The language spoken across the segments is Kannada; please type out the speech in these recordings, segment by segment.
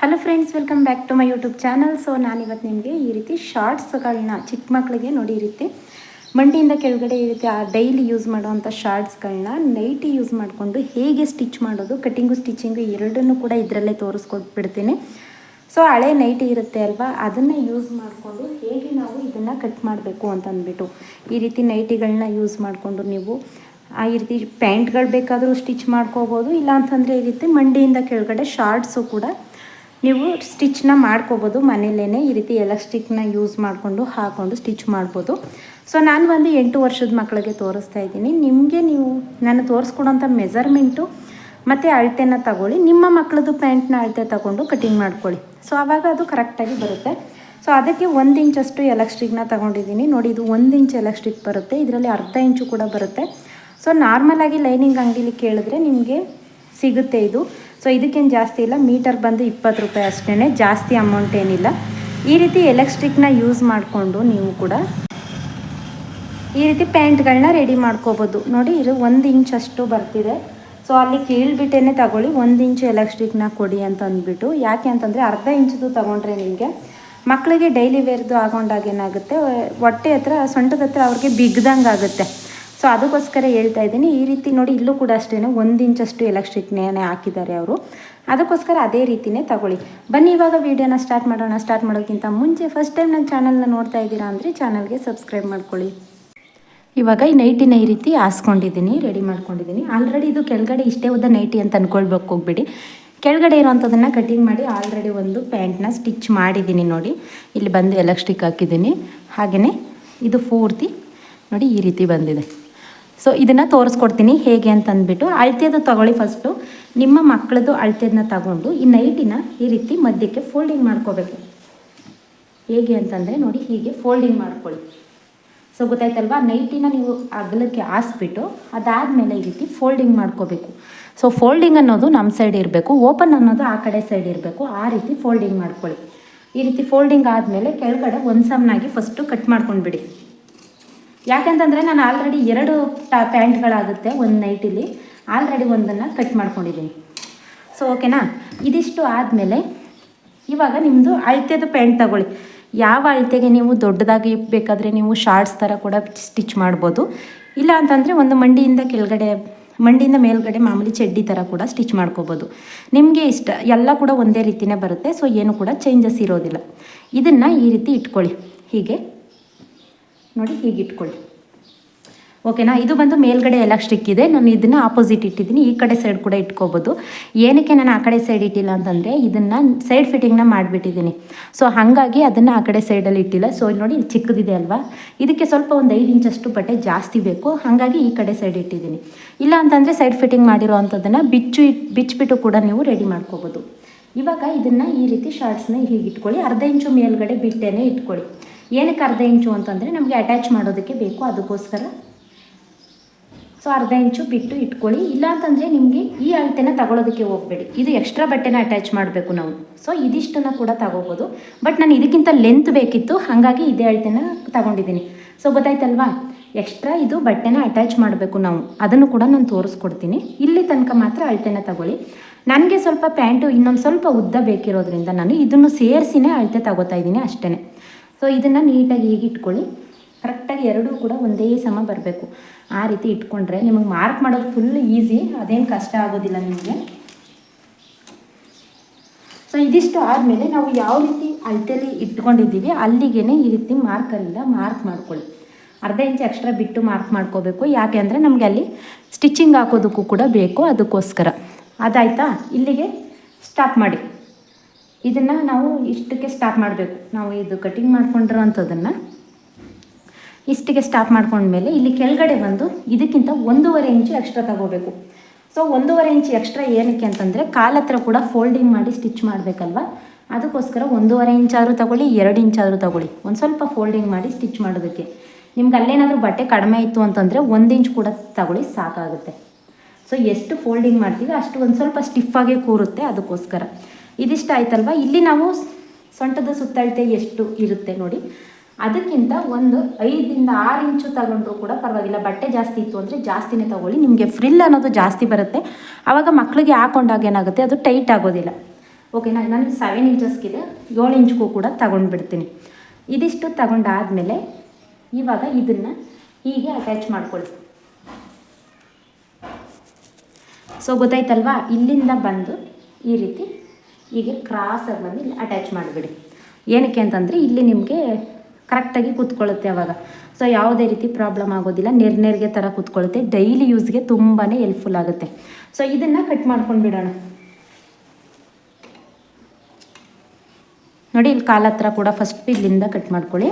Hello friends, welcome back to my YouTube channel. So ನಾನಿವತ್ತು ನಿಮಗೆ ಈ ರೀತಿ ಶಾರ್ಟ್ಸ್ಗಳನ್ನ ಚಿಕ್ಕ ಮಕ್ಕಳಿಗೆ ನೋಡಿ ಈ ರೀತಿ ಮಂಡಿಯಿಂದ ಕೆಳಗಡೆ ಈ ರೀತಿ ಡೈಲಿ ಯೂಸ್ ಮಾಡೋವಂಥ ಶಾರ್ಟ್ಸ್ಗಳನ್ನ ನೈಟಿ ಯೂಸ್ ಮಾಡಿಕೊಂಡು ಹೇಗೆ ಸ್ಟಿಚ್ ಮಾಡೋದು, ಕಟ್ಟಿಂಗು ಸ್ಟಿಚಿಂಗು ಎರಡನ್ನೂ ಕೂಡ ಇದರಲ್ಲೇ ತೋರಿಸ್ಕೊಟ್ಬಿಡ್ತೀನಿ. ಸೊ ಹಳೆ ನೈಟಿ ಇರುತ್ತೆ ಅಲ್ವಾ, ಅದನ್ನು ಯೂಸ್ ಮಾಡಿಕೊಂಡು ಹೇಗೆ ನಾವು ಇದನ್ನು ಕಟ್ ಮಾಡಬೇಕು ಅಂತಂದ್ಬಿಟ್ಟು ಈ ರೀತಿ ನೈಟಿಗಳನ್ನ ಯೂಸ್ ಮಾಡಿಕೊಂಡು ನೀವು ಈ ರೀತಿ ಪ್ಯಾಂಟ್ಗಳು ಬೇಕಾದರೂ ಸ್ಟಿಚ್ ಮಾಡ್ಕೋಬೋದು. ಇಲ್ಲ ಅಂತಂದರೆ ಈ ರೀತಿ ಮಂಡಿಯಿಂದ ಕೆಳಗಡೆ ಶಾರ್ಟ್ಸು ಕೂಡ ನೀವು ಸ್ಟಿಚ್ನ ಮಾಡ್ಕೋಬೋದು. ಮನೆಯಲ್ಲೇ ಈ ರೀತಿ ಎಲಾಸ್ಟಿಕ್ನ ಯೂಸ್ ಮಾಡಿಕೊಂಡು ಹಾಕ್ಕೊಂಡು ಸ್ಟಿಚ್ ಮಾಡ್ಬೋದು. ಸೊ ನಾನು ಒಂದು 8 ವರ್ಷದ ಮಕ್ಕಳಿಗೆ ತೋರಿಸ್ತಾ ಇದ್ದೀನಿ. ನಿಮಗೆ ನಾನು ತೋರಿಸ್ಕೊಡೋಂಥ ಮೆಜರ್ಮೆಂಟು ಮತ್ತು ಅಳತೆನ ತಗೊಳ್ಳಿ. ನಿಮ್ಮ ಮಕ್ಕಳದ್ದು ಪ್ಯಾಂಟ್ನ ಅಳತೆ ತಗೊಂಡು ಕಟಿಂಗ್ ಮಾಡ್ಕೊಳ್ಳಿ. ಸೊ ಆವಾಗ ಅದು ಕರೆಕ್ಟಾಗಿ ಬರುತ್ತೆ. ಸೊ ಅದಕ್ಕೆ 1 ಇಂಚಷ್ಟು ಎಲಾಸ್ಟಿಕ್ನ ತೊಗೊಂಡಿದ್ದೀನಿ. ನೋಡಿ, ಇದು 1 ಇಂಚ್ ಎಲಾಸ್ಟಿಕ್ ಬರುತ್ತೆ. ಇದರಲ್ಲಿ ಅರ್ಧ ಇಂಚು ಕೂಡ ಬರುತ್ತೆ. ಸೊ ನಾರ್ಮಲಾಗಿ ಲೈನಿಂಗ್ ಅಂಗಡಿಲಿ ಕೇಳಿದ್ರೆ ನಿಮಗೆ ಸಿಗುತ್ತೆ ಇದು. ಸೊ ಇದಕ್ಕೇನು ಜಾಸ್ತಿ ಇಲ್ಲ, ಮೀಟರ್ ಬಂದು 20 ರೂಪಾಯಿ ಅಷ್ಟೇ, ಜಾಸ್ತಿ ಅಮೌಂಟ್ ಏನಿಲ್ಲ. ಈ ರೀತಿ ಎಲೆಕ್ಟ್ರಿಕ್ನ ಯೂಸ್ ಮಾಡಿಕೊಂಡು ನೀವು ಕೂಡ ಈ ರೀತಿ ಪ್ಯಾಂಟ್ಗಳನ್ನ ರೆಡಿ ಮಾಡ್ಕೋಬೋದು. ನೋಡಿ, ಇದು 1 ಇಂಚಷ್ಟು ಬರ್ತಿದೆ. ಸೊ ಅಲ್ಲಿ ಕೇಳಿಬಿಟ್ಟೇ ತಗೊಳ್ಳಿ, 1 ಇಂಚು ಎಲೆಕ್ಟ್ರಿಕ್ನ ಕೊಡಿ ಅಂತ ಅಂದ್ಬಿಟ್ಟು. ಯಾಕೆ ಅಂತಂದರೆ ಅರ್ಧ ಇಂಚದು ತೊಗೊಂಡ್ರೆ ನಿಮಗೆ ಮಕ್ಕಳಿಗೆ ಡೈಲಿ ವೇರ್ದು ಆಗೊಂಡಾಗ ಏನಾಗುತ್ತೆ, ಹೊಟ್ಟೆ ಹತ್ರ ಸೊಂಟದ ಹತ್ರ ಅವ್ರಿಗೆ ಬಿಗ್ದಂಗೆ ಆಗುತ್ತೆ. ಸೊ ಅದಕ್ಕೋಸ್ಕರ ಹೇಳ್ತಾ ಇದ್ದೀನಿ. ಈ ರೀತಿ ನೋಡಿ, ಇಲ್ಲೂ ಕೂಡ ಅಷ್ಟೇ 1 ಇಂಚಷ್ಟು ಎಲಾಸ್ಟಿಕ್ನೇ ಹಾಕಿದ್ದಾರೆ ಅವರು. ಅದಕ್ಕೋಸ್ಕರ ಅದೇ ರೀತಿಯೇ ತಗೊಳ್ಳಿ. ಬನ್ನಿ ಇವಾಗ ವೀಡಿಯೋನ ಸ್ಟಾರ್ಟ್ ಮಾಡೋಣ. ಸ್ಟಾರ್ಟ್ ಮಾಡೋಕ್ಕಿಂತ ಮುಂಚೆ ಫಸ್ಟ್ ಟೈಮ್ ನನ್ನ ಚಾನಲ್ನ ನೋಡ್ತಾ ಇದ್ದೀರಾ ಅಂದರೆ ಚಾನಲ್ಗೆ ಸಬ್ಸ್ಕ್ರೈಬ್ ಮಾಡ್ಕೊಳ್ಳಿ. ಇವಾಗ ಈ ನೈಟಿನ ಈ ರೀತಿ ಹಾಸ್ಕೊಂಡಿದ್ದೀನಿ, ರೆಡಿ ಮಾಡ್ಕೊಂಡಿದ್ದೀನಿ. ಆಲ್ರೆಡಿ ಇದು ಕೆಳಗಡೆ ಇಷ್ಟೇ ಉದ್ದ ನೈಟಿ ಅಂತ ಅಂದ್ಕೊಳ್ಬೇಕು ಹೋಗ್ಬಿಡಿ. ಕೆಳಗಡೆ ಇರೋವಂಥದ್ದನ್ನು ಕಟಿಂಗ್ ಮಾಡಿ ಆಲ್ರೆಡಿ ಒಂದು ಪ್ಯಾಂಟ್ನ ಸ್ಟಿಚ್ ಮಾಡಿದ್ದೀನಿ. ನೋಡಿ, ಇಲ್ಲಿ ಬಂದು ಎಲಾಸ್ಟಿಕ್ ಹಾಕಿದ್ದೀನಿ. ಹಾಗೆಯೇ ಇದು ಪೂರ್ತಿ ನೋಡಿ ಈ ರೀತಿ ಬಂದಿದೆ. ಸೊ ಇದನ್ನು ತೋರಿಸ್ಕೊಡ್ತೀನಿ ಹೇಗೆ ಅಂತಂದ್ಬಿಟ್ಟು. ಅಳತೆದು ತಗೊಳ್ಳಿ. ಫಸ್ಟು ನಿಮ್ಮ ಮಕ್ಕಳದು ಅಳತೆದನ್ನ ತಗೊಂಡು ಈ ನೈಟಿನ ಈ ರೀತಿ ಮಧ್ಯಕ್ಕೆ ಫೋಲ್ಡಿಂಗ್ ಮಾಡ್ಕೋಬೇಕು. ಹೇಗೆ ಅಂತಂದರೆ ನೋಡಿ, ಹೀಗೆ ಫೋಲ್ಡಿಂಗ್ ಮಾಡ್ಕೊಳ್ಳಿ. ಸೊ ಗೊತ್ತಾಯ್ತಲ್ವಾ, ನೈಟಿನ ನೀವು ಅಗಲಕ್ಕೆ ಹಾಸ್ಬಿಟ್ಟು ಅದಾದಮೇಲೆ ಈ ರೀತಿ ಫೋಲ್ಡಿಂಗ್ ಮಾಡ್ಕೋಬೇಕು. ಸೊ ಫೋಲ್ಡಿಂಗ್ ಅನ್ನೋದು ನಮ್ಮ ಸೈಡ್ ಇರಬೇಕು, ಓಪನ್ ಅನ್ನೋದು ಆ ಕಡೆ ಸೈಡ್ ಇರಬೇಕು. ಆ ರೀತಿ ಫೋಲ್ಡಿಂಗ್ ಮಾಡ್ಕೊಳ್ಳಿ. ಈ ರೀತಿ ಫೋಲ್ಡಿಂಗ್ ಆದಮೇಲೆ ಕೆಳಗಡೆ ಒಂದು ಸಮನಾಗಿ ಫಸ್ಟು ಕಟ್ ಮಾಡ್ಕೊಂಡ್ಬಿಡಿ. ಯಾಕೆಂತಂದರೆ ನಾನು ಆಲ್ರೆಡಿ 2 ಪ್ಯಾಂಟ್ಗಳಾಗುತ್ತೆ ಒಂದು ನೈಟಿಲಿ, ಆಲ್ರೆಡಿ ಒಂದನ್ನು ಕಟ್ ಮಾಡ್ಕೊಂಡಿದ್ದೀನಿ. ಸೊ ಓಕೆನಾ. ಇದಿಷ್ಟು ಆದಮೇಲೆ ಇವಾಗ ನಿಮ್ಮದು ಅಳತೆದು ಪ್ಯಾಂಟ್ ತಗೊಳ್ಳಿ. ಯಾವ ಅಳತೆಗೆ ನೀವು ದೊಡ್ಡದಾಗಿ ಬೇಕಾದರೆ ನೀವು ಶಾರ್ಟ್ಸ್ ಥರ ಕೂಡ ಸ್ಟಿಚ್ ಮಾಡ್ಬೋದು. ಇಲ್ಲ ಅಂತಂದರೆ ಒಂದು ಮಂಡಿಯಿಂದ ಮೇಲ್ಗಡೆ ಮಾಮೂಲಿ ಚಡ್ಡಿ ಥರ ಕೂಡ ಸ್ಟಿಚ್ ಮಾಡ್ಕೋಬೋದು. ನಿಮಗೆ ಇಷ್ಟ, ಎಲ್ಲ ಕೂಡ ಒಂದೇ ರೀತಿಯೇ ಬರುತ್ತೆ. ಸೊ ಏನು ಕೂಡ ಚೇಂಜಸ್ ಇರೋದಿಲ್ಲ. ಇದನ್ನು ಈ ರೀತಿ ಇಟ್ಕೊಳ್ಳಿ. ಹೀಗೆ ನೋಡಿ, ಹೀಗೆ ಇಟ್ಕೊಳ್ಳಿ. ಓಕೆನಾ. ಇದು ಬಂದು ಮೇಲ್ಗಡೆ ಎಲಾಸ್ಟಿಕ್ ಇದೆ. ನಾನು ಇದನ್ನು ಆಪೋಸಿಟ್ ಇಟ್ಟಿದ್ದೀನಿ. ಈ ಕಡೆ ಸೈಡ್ ಕೂಡ ಇಟ್ಕೋಬೋದು. ಏನಕ್ಕೆ ನಾನು ಆ ಕಡೆ ಸೈಡ್ ಇಟ್ಟಿಲ್ಲ ಅಂತಂದರೆ ಇದನ್ನು ಸೈಡ್ ಫಿಟ್ಟಿಂಗ್ನ ಮಾಡಿಬಿಟ್ಟಿದ್ದೀನಿ. ಸೊ ಹಾಗಾಗಿ ಅದನ್ನು ಆ ಕಡೆ ಸೈಡಲ್ಲಿ ಇಟ್ಟಿಲ್ಲ. ಸೊ ನೋಡಿ, ಚಿಕ್ಕದಿದೆ ಅಲ್ವಾ, ಇದಕ್ಕೆ ಸ್ವಲ್ಪ ಒಂದು 5 ಇಂಚಷ್ಟು ಬಟ್ಟೆ ಜಾಸ್ತಿ ಬೇಕು. ಹಾಗಾಗಿ ಈ ಕಡೆ ಸೈಡ್ ಇಟ್ಟಿದ್ದೀನಿ. ಇಲ್ಲ ಅಂತಂದರೆ ಸೈಡ್ ಫಿಟ್ಟಿಂಗ್ ಮಾಡಿರೋ ಅಂಥದ್ದನ್ನು ಬಿಚ್ಚಿಬಿಟ್ಟು ಕೂಡ ನೀವು ರೆಡಿ ಮಾಡ್ಕೋಬೋದು. ಇವಾಗ ಇದನ್ನು ಈ ರೀತಿ ಶಾರ್ಟ್ಸ್ನ ಹೀಗೆ ಇಟ್ಕೊಳ್ಳಿ. ಅರ್ಧ ಇಂಚು ಮೇಲ್ಗಡೆ ಬಿಟ್ಟೇನೆ ಇಟ್ಕೊಳ್ಳಿ. ಏನಕ್ಕೆ ಅರ್ಧ ಇಂಚು ಅಂತಂದರೆ ನಮಗೆ ಅಟ್ಯಾಚ್ ಮಾಡೋದಕ್ಕೆ ಬೇಕು, ಅದಕ್ಕೋಸ್ಕರ. ಸೊ ಅರ್ಧ ಇಂಚು ಬಿಟ್ಟು ಇಟ್ಕೊಳ್ಳಿ. ಇಲ್ಲ ಅಂತಂದರೆ ನಿಮಗೆ ಈ ಅಳತೆನ ತಗೊಳ್ಳೋದಕ್ಕೆ ಹೋಗಬೇಡಿ. ಇದು ಎಕ್ಸ್ಟ್ರಾ ಬಟ್ಟೆನ ಅಟ್ಯಾಚ್ ಮಾಡಬೇಕು ನಾವು. ಸೊ ಇದಿಷ್ಟನ್ನು ಕೂಡ ತಗೋಬೋದು. ಬಟ್ ನಾನು ಇದಕ್ಕಿಂತ ಲೆಂತ್ ಬೇಕಿತ್ತು, ಹಾಗಾಗಿ ಇದೇ ಅಳತೆನ ತಗೊಂಡಿದ್ದೀನಿ. ಸೊ ಗೊತ್ತಾಯ್ತಲ್ವಾ, ಎಕ್ಸ್ಟ್ರಾ ಇದು ಬಟ್ಟೆನ ಅಟ್ಯಾಚ್ ಮಾಡಬೇಕು ನಾವು. ಅದನ್ನು ಕೂಡ ನಾನು ತೋರಿಸ್ಕೊಡ್ತೀನಿ. ಇಲ್ಲಿ ತನಕ ಮಾತ್ರ ಅಳತೆನ ತಗೊಳ್ಳಿ. ನನಗೆ ಸ್ವಲ್ಪ ಪ್ಯಾಂಟು ಇನ್ನೊಂದು ಸ್ವಲ್ಪ ಉದ್ದ ಬೇಕಿರೋದ್ರಿಂದ ನಾನು ಇದನ್ನು ಸೇರಿಸಿನೇ ಅಳತೆ ತಗೋತಾ ಇದ್ದೀನಿ ಅಷ್ಟೇ. ಸೊ ಇದನ್ನು ನೀಟಾಗಿ ಹೀಗೆ ಇಟ್ಕೊಳ್ಳಿ. ಕರೆಕ್ಟಾಗಿ ಎರಡೂ ಕೂಡ ಒಂದೇ ಸಮ ಬರಬೇಕು. ಆ ರೀತಿ ಇಟ್ಕೊಂಡ್ರೆ ನಿಮಗೆ ಮಾರ್ಕ್ ಮಾಡೋದು ಫುಲ್ ಈಸಿ, ಅದೇನು ಕಷ್ಟ ಆಗೋದಿಲ್ಲ ನಿಮಗೆ. ಸೊ ಇದಿಷ್ಟು ಆದಮೇಲೆ ನಾವು ಯಾವ ರೀತಿ ಅಳತೆಯಲ್ಲಿ ಇಟ್ಕೊಂಡಿದ್ದೀವಿ ಅಲ್ಲಿಗೆ ಈ ರೀತಿ ಮಾರ್ಕರಿಂದ ಮಾರ್ಕ್ ಮಾಡ್ಕೊಳ್ಳಿ. ಅರ್ಧ ಇಂಚ್ ಎಕ್ಸ್ಟ್ರಾ ಬಿಟ್ಟು ಮಾರ್ಕ್ ಮಾಡ್ಕೋಬೇಕು. ಯಾಕೆ ಅಂದರೆ ನಮಗೆ ಅಲ್ಲಿ ಸ್ಟಿಚಿಂಗ್ ಹಾಕೋದಕ್ಕೂ ಕೂಡ ಬೇಕು, ಅದಕ್ಕೋಸ್ಕರ. ಅದಾಯಿತಾ, ಇಲ್ಲಿಗೆ ಸ್ಟಾಪ್ ಮಾಡಿ. ಇದನ್ನು ನಾವು ಇಷ್ಟಕ್ಕೆ ಸ್ಟಾಪ್ ಮಾಡಬೇಕು. ನಾವು ಇದು ಕಟಿಂಗ್ ಮಾಡ್ಕೊಂಡಿರೋ ಅಂಥದ್ದನ್ನು ಇಷ್ಟಿಗೆ ಸ್ಟಾಪ್ ಮಾಡ್ಕೊಂಡ್ಮೇಲೆ ಇಲ್ಲಿ ಕೆಳಗಡೆ ಬಂದು ಇದಕ್ಕಿಂತ 1.5 ಇಂಚು ಎಕ್ಸ್ಟ್ರಾ ತಗೋಬೇಕು. ಸೊ 1.5 ಇಂಚು ಎಕ್ಸ್ಟ್ರಾ ಏನಕ್ಕೆ ಅಂತಂದರೆ ಕಾಲ ಹತ್ರ ಕೂಡ ಫೋಲ್ಡಿಂಗ್ ಮಾಡಿ ಸ್ಟಿಚ್ ಮಾಡಬೇಕಲ್ವ, ಅದಕ್ಕೋಸ್ಕರ 1.5 ಇಂಚಾದರೂ ತಗೊಳ್ಳಿ, 2 ಇಂಚಾದರೂ ತಗೊಳ್ಳಿ, ಒಂದು ಸ್ವಲ್ಪ ಫೋಲ್ಡಿಂಗ್ ಮಾಡಿ ಸ್ಟಿಚ್ ಮಾಡೋದಕ್ಕೆ. ನಿಮ್ಗೆ ಅಲ್ಲೇನಾದರೂ ಬಟ್ಟೆ ಕಡಿಮೆ ಇತ್ತು ಅಂತಂದರೆ 1 ಇಂಚ್ ಕೂಡ ತಗೊಳ್ಳಿ, ಸಾಕಾಗುತ್ತೆ. ಸೊ ಎಷ್ಟು ಫೋಲ್ಡಿಂಗ್ ಮಾಡ್ತೀವಿ ಅಷ್ಟು ಒಂದು ಸ್ವಲ್ಪ ಸ್ಟಿಫಾಗೇ ಕೂರುತ್ತೆ, ಅದಕ್ಕೋಸ್ಕರ. ಇದಿಷ್ಟ ಆಯ್ತಲ್ವ. ಇಲ್ಲಿ ನಾವು ಸೊಂಟದ ಸುತ್ತಳತೆ ಎಷ್ಟು ಇರುತ್ತೆ ನೋಡಿ, ಅದಕ್ಕಿಂತ ಒಂದು 5 6 ಇಂಚು ತಗೊಂಡ್ರೂ ಕೂಡ ಪರವಾಗಿಲ್ಲ. ಬಟ್ಟೆ ಜಾಸ್ತಿ ಇತ್ತು ಅಂದರೆ ಜಾಸ್ತಿನೇ ತಗೊಳ್ಳಿ. ನಿಮಗೆ ಫ್ರಿಲ್ ಅನ್ನೋದು ಜಾಸ್ತಿ ಬರುತ್ತೆ. ಆವಾಗ ಮಕ್ಕಳಿಗೆ ಹಾಕೊಂಡಾಗ ಏನಾಗುತ್ತೆ, ಅದು ಟೈಟ್ ಆಗೋದಿಲ್ಲ. ಓಕೆನಾ. ನನಗೆ 7 ಇಂಚಸ್ಗಿದೆ, 7 ಇಂಚ್ಗೂ ಕೂಡ ತಗೊಂಡ್ಬಿಡ್ತೀನಿ. ಇದಿಷ್ಟು ತಗೊಂಡಾದಮೇಲೆ ಇವಾಗ ಇದನ್ನು ಹೀಗೆ ಅಟ್ಯಾಚ್ ಮಾಡ್ಕೊಳ್ಳಿ. ಸೊ ಗೊತ್ತಾಯ್ತಲ್ವಾ, ಇಲ್ಲಿಂದ ಬಂದು ಈ ರೀತಿ ಹೀಗೆ ಕ್ರಾಸಾಗಿ ಬಂದು ಇಲ್ಲಿ ಅಟ್ಯಾಚ್ ಮಾಡಿಬಿಡಿ. ಏನಕ್ಕೆ ಅಂತಂದರೆ ಇಲ್ಲಿ ನಿಮಗೆ ಕರೆಕ್ಟಾಗಿ ಕೂತ್ಕೊಳ್ಳುತ್ತೆ ಅವಾಗ. ಸೊ ಯಾವುದೇ ರೀತಿ ಪ್ರಾಬ್ಲಮ್ ಆಗೋದಿಲ್ಲ, ನೆರಿಗೆ ಥರ ಕೂತ್ಕೊಳ್ಳುತ್ತೆ. ಡೈಲಿ ಯೂಸ್ಗೆ ತುಂಬಾ ಹೆಲ್ಪ್ಫುಲ್ ಆಗುತ್ತೆ. ಸೊ ಇದನ್ನು ಕಟ್ ಮಾಡ್ಕೊಂಡು ಬಿಡೋಣ. ನೋಡಿ, ಇಲ್ಲಿ ಕಾಲ ಹತ್ರ ಕೂಡ ಫಸ್ಟ್ ಇಲ್ಲಿಂದ ಕಟ್ ಮಾಡ್ಕೊಳ್ಳಿ.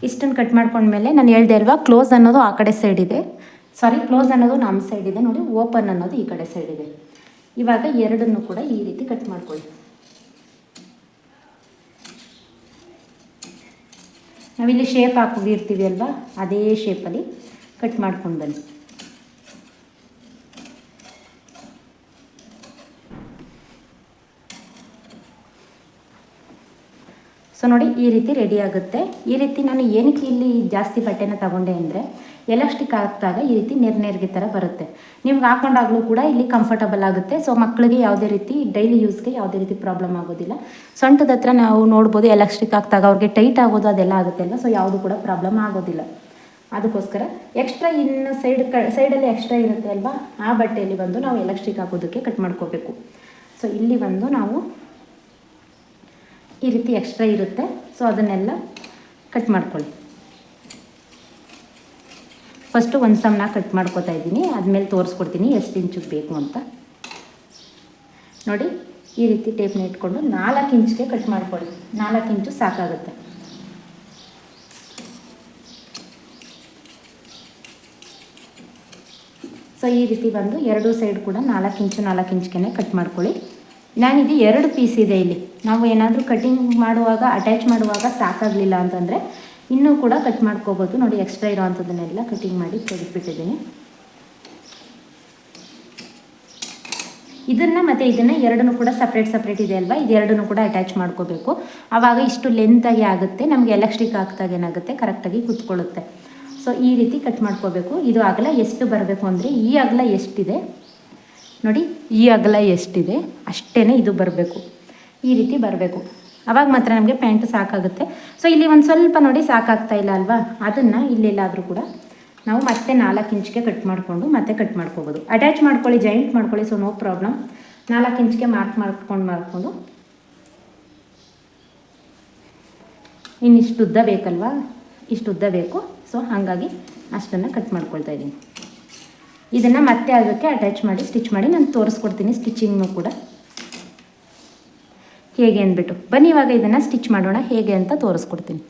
ಇಷ್ಟನ್ನು ಕಟ್ ಮಾಡ್ಕೊಂಡ್ಮೇಲೆ ನಾನು ಹೇಳ್ದೆ ಅಲ್ವಾ, ಕ್ಲೋಸ್ ಅನ್ನೋದು ಆ ಕಡೆ ಸೈಡ್ ಇದೆ, ಕ್ಲೋಸ್ ಅನ್ನೋದು ನಮ್ಮ ಸೈಡ್ ಇದೆ. ನೋಡಿ, ಓಪನ್ ಅನ್ನೋದು ಈ ಕಡೆ ಸೈಡ್ ಇದೆ. ಇವಾಗ ಎರಡನ್ನು ಕೂಡ ಈ ರೀತಿ ಕಟ್ ಮಾಡ್ಕೊಳ್ಳಿ. ನಾವಿಲ್ಲಿ ಶೇಪ್ ಹಾಕಿರ್ತೀವಿ ಅಲ್ವಾ, ಅದೇ ಶೇಪಲ್ಲಿ ಕಟ್ ಮಾಡ್ಕೊಂಡು ಬನ್ನಿ. ಸೊ ನೋಡಿ, ಈ ರೀತಿ ರೆಡಿ ಆಗುತ್ತೆ. ಈ ರೀತಿ ನಾನು ಏನಕ್ಕೆ ಇಲ್ಲಿ ಜಾಸ್ತಿ ಬಟ್ಟೆನ ತಗೊಂಡೆ ಅಂದರೆ, ಎಲಾಸ್ಟಿಕ್ ಹಾಕಿದಾಗ ಈ ರೀತಿ ನೆರಿಗೆ ಥರ ಬರುತ್ತೆ. ನಿಮ್ಗೆ ಹಾಕೊಂಡಾಗಲೂ ಕೂಡ ಇಲ್ಲಿ ಕಂಫರ್ಟಬಲ್ ಆಗುತ್ತೆ. ಸೊ ಮಕ್ಕಳಿಗೆ ಯಾವುದೇ ರೀತಿ ಡೈಲಿ ಯೂಸ್ಗೆ ಯಾವುದೇ ರೀತಿ ಪ್ರಾಬ್ಲಮ್ ಆಗೋದಿಲ್ಲ. ಸೊಂಟದ ಹತ್ರ ನಾವು ನೋಡ್ಬೋದು, ಎಲಾಸ್ಟಿಕ್ ಹಾಕಿದಾಗ ಅವ್ರಿಗೆ ಟೈಟ್ ಆಗೋದು ಅದೆಲ್ಲ ಆಗುತ್ತೆಲ್ಲ. ಸೊ ಯಾವುದು ಕೂಡ ಪ್ರಾಬ್ಲಮ್ ಆಗೋದಿಲ್ಲ. ಅದಕ್ಕೋಸ್ಕರ ಎಕ್ಸ್ಟ್ರಾ ಇನ್ನು ಸೈಡಲ್ಲಿ ಎಕ್ಸ್ಟ್ರಾ ಇರುತ್ತೆ ಅಲ್ವಾ, ಆ ಬಟ್ಟೆಯಲ್ಲಿ ಬಂದು ನಾವು ಎಲಾಸ್ಟಿಕ್ ಹಾಕೋದಕ್ಕೆ ಕಟ್ ಮಾಡ್ಕೋಬೇಕು. ಸೊ ಇಲ್ಲಿ ಬಂದು ನಾವು ಈ ರೀತಿ ಎಕ್ಸ್ಟ್ರಾ ಇರುತ್ತೆ. ಸೊ ಅದನ್ನೆಲ್ಲ ಕಟ್ ಮಾಡ್ಕೊಳ್ಳಿ. ಫಸ್ಟು ಒಂದು ಸಮನ ಕಟ್ ಮಾಡ್ಕೊತಾ ಇದ್ದೀನಿ, ಆದಮೇಲೆ ತೋರಿಸ್ಕೊಡ್ತೀನಿ ಎಷ್ಟು ಇಂಚಿಗೆ ಬೇಕು ಅಂತ. ನೋಡಿ, ಈ ರೀತಿ ಟೇಪ್ನ ಇಟ್ಕೊಂಡು 4 ಇಂಚ್ಗೆ ಕಟ್ ಮಾಡ್ಕೊಳ್ಳಿ. 4 ಇಂಚು ಸಾಕಾಗುತ್ತೆ. ಸೊ ಈ ರೀತಿ ಬಂದು ಎರಡೂ ಸೈಡ್ ಕೂಡ 4 ಇಂಚ್ಗೆ ಕಟ್ ಮಾಡ್ಕೊಳ್ಳಿ. ನಾನಿದು 2 ಪೀಸ್ ಇದೆ ಇಲ್ಲಿ. ನಾವು ಏನಾದರೂ ಕಟಿಂಗ್ ಮಾಡುವಾಗ ಅಟ್ಯಾಚ್ ಮಾಡುವಾಗ ಸಾಕಾಗಲಿಲ್ಲ ಅಂತಂದರೆ ಇನ್ನೂ ಕೂಡ ಕಟ್ ಮಾಡ್ಕೋಬೋದು. ನೋಡಿ, ಎಕ್ಸ್ಟ್ರಾ ಇರೋ ಅಂಥದ್ದನ್ನೆಲ್ಲ ಕಟಿಂಗ್ ಮಾಡಿ ತೆಗೆದುಬಿಟ್ಟಿದ್ದೀನಿ. ಇದನ್ನು ಮತ್ತು ಇದನ್ನು ಎರಡನ್ನೂ ಕೂಡ ಸಪ್ರೇಟ್ ಇದೆ ಅಲ್ವಾ, ಇದೆರಡನ್ನೂ ಕೂಡ ಅಟ್ಯಾಚ್ ಮಾಡ್ಕೋಬೇಕು. ಆವಾಗ ಇಷ್ಟು ಲೆಂತಾಗಿ ಆಗುತ್ತೆ. ನಮಗೆ ಎಲಾಸ್ಟಿಕ್ ಹಾಕಿದಾಗ ಏನಾಗುತ್ತೆ, ಕರೆಕ್ಟಾಗಿ ಕೂತ್ಕೊಳ್ಳುತ್ತೆ. ಸೊ ಈ ರೀತಿ ಕಟ್ ಮಾಡ್ಕೋಬೇಕು. ಇದು ಅಗಲ ಎಷ್ಟು ಬರಬೇಕು ಅಂದರೆ, ಈ ಅಗಲ ಎಷ್ಟಿದೆ ನೋಡಿ, ಈ ಅಗಲ ಎಷ್ಟಿದೆ ಅಷ್ಟೇ ಇದು ಬರಬೇಕು. ಈ ರೀತಿ ಬರಬೇಕು. ಆವಾಗ ಮಾತ್ರ ನಮಗೆ ಪ್ಯಾಂಟ್ ಸಾಕಾಗುತ್ತೆ. ಸೊ ಇಲ್ಲಿ ಒಂದು ಸ್ವಲ್ಪ ನೋಡಿ ಸಾಕಾಗ್ತಾ ಇಲ್ಲ ಅಲ್ವಾ, ಅದನ್ನು ಇಲ್ಲೆಲ್ಲಾದರೂ ಕೂಡ ನಾವು ಮತ್ತೆ 4 ಇಂಚ್ಗೆ ಕಟ್ ಮಾಡಿಕೊಂಡು ಮತ್ತೆ ಕಟ್ ಮಾಡ್ಕೋಬೋದು. ಅಟ್ಯಾಚ್ ಮಾಡ್ಕೊಳ್ಳಿ, ಜಾಯಿಂಟ್ ಮಾಡ್ಕೊಳ್ಳಿ. So no problem. 4 ಇಂಚ್ಗೆ ಮಾಡ್ಕೊಂಡು ಇನ್ನಿಷ್ಟು ಉದ್ದ ಬೇಕಲ್ವಾ, ಇಷ್ಟು ಉದ್ದ ಬೇಕು. ಸೊ ಹಾಗಾಗಿ ಅಷ್ಟನ್ನು ಕಟ್ ಮಾಡ್ಕೊಳ್ತಾ ಇದ್ದೀನಿ. ಇದನ್ನು ಮತ್ತೆ ಅದಕ್ಕೆ ಅಟ್ಯಾಚ್ ಮಾಡಿ ಸ್ಟಿಚ್ ಮಾಡಿ ನಾನು ತೋರಿಸ್ಕೊಡ್ತೀನಿ, ಸ್ಟಿಚಿಂಗ್ನೂ ಕೂಡ ಹೇಗೆ ಅಂದ್ಬಿಟ್ಟು. ಬನ್ನಿ ಇವಾಗ ಇದನ್ನು ಸ್ಟಿಚ್ ಮಾಡೋಣ, ಹೇಗೆ ಅಂತ ತೋರಿಸ್ಕೊಡ್ತೀನಿ.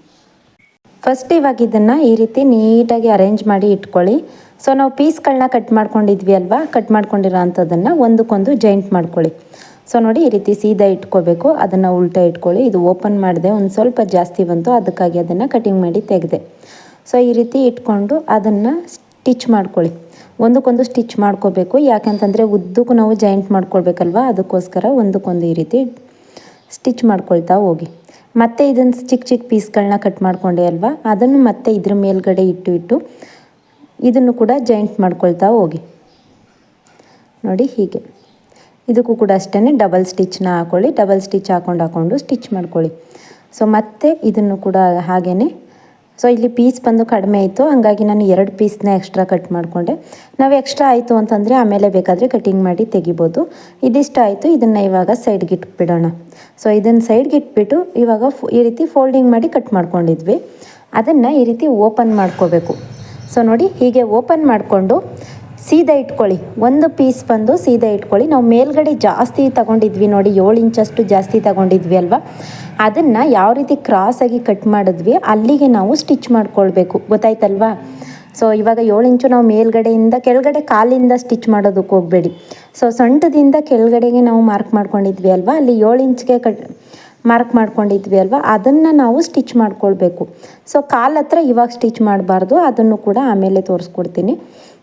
ಫಸ್ಟ್ ಇವಾಗ ಇದನ್ನು ಈ ರೀತಿ ನೀಟಾಗಿ ಅರೇಂಜ್ ಮಾಡಿ ಇಟ್ಕೊಳ್ಳಿ. ಸೊ ನಾವು ಪೀಸ್ಗಳನ್ನ ಕಟ್ ಮಾಡ್ಕೊಂಡಿದ್ವಿ ಅಲ್ವಾ, ಕಟ್ ಮಾಡ್ಕೊಂಡಿರೋ ಅಂಥದ್ದನ್ನು ಒಂದಕ್ಕೊಂದು ಜಾಯಿಂಟ್ ಮಾಡ್ಕೊಳ್ಳಿ. ಸೊ ನೋಡಿ, ಈ ರೀತಿ ಸೀದಾ ಇಟ್ಕೋಬೇಕು, ಅದನ್ನು ಉಲ್ಟಾ ಇಟ್ಕೊಳ್ಳಿ. ಇದು ಓಪನ್ ಮಾಡಿದೆ, ಒಂದು ಸ್ವಲ್ಪ ಜಾಸ್ತಿ ಬಂತು, ಅದಕ್ಕಾಗಿ ಅದನ್ನು ಕಟಿಂಗ್ ಮಾಡಿ ತೆಗೆದೆ. ಸೊ ಈ ರೀತಿ ಇಟ್ಕೊಂಡು ಅದನ್ನು ಸ್ಟಿಚ್ ಮಾಡ್ಕೊಳ್ಳಿ. ಒಂದಕ್ಕೊಂದು ಸ್ಟಿಚ್ ಮಾಡ್ಕೋಬೇಕು. ಯಾಕೆಂತಂದರೆ ಉದ್ದಕ್ಕೂ ನಾವು ಜಾಯಿಂಟ್ ಮಾಡ್ಕೊಳ್ಬೇಕಲ್ವ, ಅದಕ್ಕೋಸ್ಕರ ಒಂದಕ್ಕೊಂದು ಈ ರೀತಿ ಸ್ಟಿಚ್ ಮಾಡ್ಕೊಳ್ತಾ ಹೋಗಿ. ಮತ್ತು ಇದನ್ನು ಚಿಕ್ಕ ಪೀಸ್ಗಳನ್ನ ಕಟ್ ಮಾಡ್ಕೊಂಡೆ ಅಲ್ವಾ, ಅದನ್ನು ಮತ್ತೆ ಇದ್ರ ಮೇಲ್ಗಡೆ ಇಟ್ಟು ಇದನ್ನು ಕೂಡ ಜಾಯಿಂಟ್ ಮಾಡ್ಕೊಳ್ತಾ ಹೋಗಿ. ನೋಡಿ, ಹೀಗೆ ಇದಕ್ಕೂ ಕೂಡ ಅಷ್ಟೇ ಡಬಲ್ ಸ್ಟಿಚ್ನ ಹಾಕ್ಕೊಳ್ಳಿ. ಡಬಲ್ ಸ್ಟಿಚ್ ಹಾಕೊಂಡು ಸ್ಟಿಚ್ ಮಾಡ್ಕೊಳ್ಳಿ. ಸೊ ಮತ್ತೆ ಇದನ್ನು ಕೂಡ ಹಾಗೇ. ಸೊ ಇಲ್ಲಿ ಪೀಸ್ ಬಂದು ಕಡಿಮೆ ಆಯಿತು, ಹಾಗಾಗಿ ನಾನು 2 ಪೀಸ್ನ ಎಕ್ಸ್ಟ್ರಾ ಕಟ್ ಮಾಡಿಕೊಂಡೆ. ನಾವು ಎಕ್ಸ್ಟ್ರಾ ಆಯಿತು ಅಂತಂದರೆ ಆಮೇಲೆ ಬೇಕಾದರೆ ಕಟಿಂಗ್ ಮಾಡಿ ತೆಗಿಬೋದು. ಇದಿಷ್ಟು ಆಯಿತು, ಇದನ್ನು ಇವಾಗ ಸೈಡ್ಗೆ ಇಟ್ಬಿಡೋಣ. ಸೊ ಇದನ್ನು ಸೈಡ್ಗೆ ಇಟ್ಬಿಟ್ಟು ಇವಾಗ ಈ ರೀತಿ ಫೋಲ್ಡಿಂಗ್ ಮಾಡಿ ಕಟ್ ಮಾಡ್ಕೊಂಡಿದ್ವಿ, ಅದನ್ನು ಈ ರೀತಿ ಓಪನ್ ಮಾಡ್ಕೋಬೇಕು. ಸೊ ನೋಡಿ, ಹೀಗೆ ಓಪನ್ ಮಾಡಿಕೊಂಡು ಸೀದಾ ಇಟ್ಕೊಳ್ಳಿ. ಒಂದು ಪೀಸ್ ಬಂದು ಸೀದಾ ಇಟ್ಕೊಳ್ಳಿ. ನಾವು ಮೇಲ್ಗಡೆ ಜಾಸ್ತಿ ತಗೊಂಡಿದ್ವಿ ನೋಡಿ, 7 ಇಂಚಷ್ಟು ಜಾಸ್ತಿ ತಗೊಂಡಿದ್ವಿ ಅಲ್ವಾ, ಅದನ್ನು ಯಾವ ರೀತಿ ಕ್ರಾಸಾಗಿ ಕಟ್ ಮಾಡಿದ್ವಿ ಅಲ್ಲಿಗೆ ನಾವು ಸ್ಟಿಚ್ ಮಾಡ್ಕೊಳ್ಬೇಕು. ಗೊತ್ತಾಯ್ತಲ್ವಾ? ಸೊ ಇವಾಗ 7 ಇಂಚು ನಾವು ಮೇಲ್ಗಡೆಯಿಂದ ಕೆಳಗಡೆ ಕಾಲಿಂದ ಸ್ಟಿಚ್ ಮಾಡೋದಕ್ಕೆ ಹೋಗಬೇಡಿ. ಸೊ ಸೊಂಟದಿಂದ ಕೆಳಗಡೆಗೆ ನಾವು ಮಾರ್ಕ್ ಮಾಡ್ಕೊಂಡಿದ್ವಿ ಅಲ್ವಾ, ಅಲ್ಲಿ 7 ಇಂಚ್ಗೆ ಮಾರ್ಕ್ ಮಾಡ್ಕೊಂಡಿದ್ವಿ ಅಲ್ವಾ, ಅದನ್ನು ನಾವು ಸ್ಟಿಚ್ ಮಾಡ್ಕೊಳ್ಬೇಕು. ಸೊ ಕಾಲು ಹತ್ರ ಇವಾಗ ಸ್ಟಿಚ್ ಮಾಡಬಾರ್ದು, ಅದನ್ನು ಕೂಡ ಆಮೇಲೆ ತೋರಿಸ್ಕೊಡ್ತೀನಿ.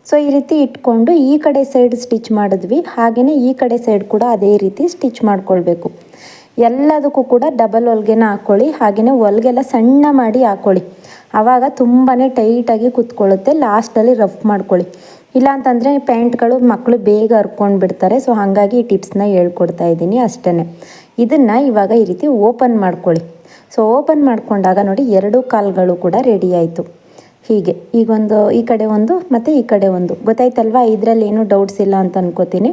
ಸೊ ಈ ರೀತಿ ಇಟ್ಕೊಂಡು ಈ ಕಡೆ ಸೈಡ್ ಸ್ಟಿಚ್ ಮಾಡಿದ್ವಿ, ಹಾಗೆಯೇ ಈ ಕಡೆ ಸೈಡ್ ಕೂಡ ಅದೇ ರೀತಿ ಸ್ಟಿಚ್ ಮಾಡ್ಕೊಳ್ಬೇಕು. ಎಲ್ಲದಕ್ಕೂ ಕೂಡ ಡಬಲ್ ಹೊಲಿಗೆನ ಹಾಕ್ಕೊಳ್ಳಿ. ಹಾಗೆಯೇ ಹೊಲಿಗೆಲ್ಲ ಸಣ್ಣ ಮಾಡಿ ಹಾಕ್ಕೊಳ್ಳಿ, ಆವಾಗ ತುಂಬಾ ಟೈಟಾಗಿ ಕೂತ್ಕೊಳ್ಳುತ್ತೆ. ಲಾಸ್ಟಲ್ಲಿ ರಫ್ ಮಾಡ್ಕೊಳ್ಳಿ. ಇಲ್ಲ ಅಂತಂದರೆ ಪ್ಯಾಂಟ್ಗಳು ಮಕ್ಕಳು ಬೇಗ ಹರ್ಕೊಂಡು ಬಿಡ್ತಾರೆ. ಸೊ ಹಾಗಾಗಿ ಈ ಟಿಪ್ಸ್ನ ಹೇಳ್ಕೊಡ್ತಾ ಇದ್ದೀನಿ ಅಷ್ಟೇ. ಇದನ್ನು ಇವಾಗ ಈ ರೀತಿ ಓಪನ್ ಮಾಡ್ಕೊಳ್ಳಿ. ಸೊ ಓಪನ್ ಮಾಡ್ಕೊಂಡಾಗ ನೋಡಿ 2 ಕಾಲುಗಳು ಕೂಡ ರೆಡಿ ಆಯಿತು. ಹೀಗೆ ಈಗೊಂದು ಈ ಕಡೆ ಒಂದು ಮತ್ತು ಈ ಕಡೆ ಒಂದು, ಗೊತ್ತಾಯ್ತಲ್ವ? ಇದರಲ್ಲಿ ಏನೂ ಡೌಟ್ಸ್ ಇಲ್ಲ ಅಂತ ಅನ್ಕೋತೀನಿ.